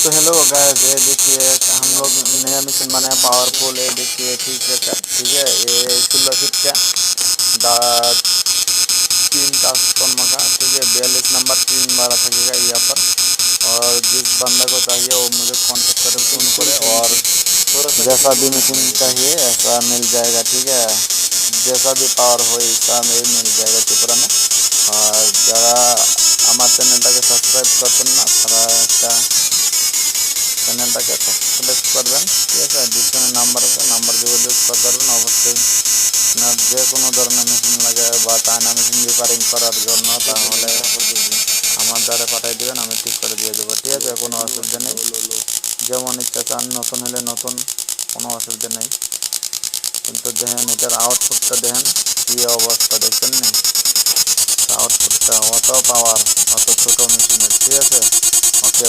तो hello guys, ये देखिए हम लोग नया मशीन बनाया पावरफुल। ये देखिए ठीक है ठीक है, ये 16 फीट का 3 ट्रांसफार्मर का, ठीक है। 42 नंबर 3 12 थकेगा यहाँ पर। और जिस बंदा को चाहिए वो मुझे कांटेक्ट करे, फोन करे, और जैसा भी मशीन चाहिए ऐसा मिल जाएगा, ठीक है। जैसा भी पावर हो ऐसा में मिल जाएगा त्रिपुरा में। और जरा हमारे চ্যানেলটাকে সাবস্ক্রাইব করবেন না, তারা একটা চ্যানেলটাকে সাবস্ক্রাইব করবেন, ঠিক আছে। ডিসক্রিপশনে নাম্বার আছে, নাম্বার যোগাযোগ করবেন অবশ্যই। আপনার যে কোনো ধরনের মেশিন লাগে বা চায়না মেশিন রিপেয়ারিং করার জন্য, তাহলে আমার দ্বারা পাঠিয়ে দেবেন, আমি ঠিক করে দিয়ে দেবো, ঠিক আছে। কোনো অসুবিধা নেই, যেমন ইচ্ছা চান। নতুন হলে নতুন, কোনো অসুবিধা নেই। কিন্তু দেখেন এটার আউটপুটটা দেখেন কী অবস্থা, দেখছেন নি আউটপুটটা? অত পাওয়ার, অত ছোটো মেশিনের, ঠিক আছে। ওকে।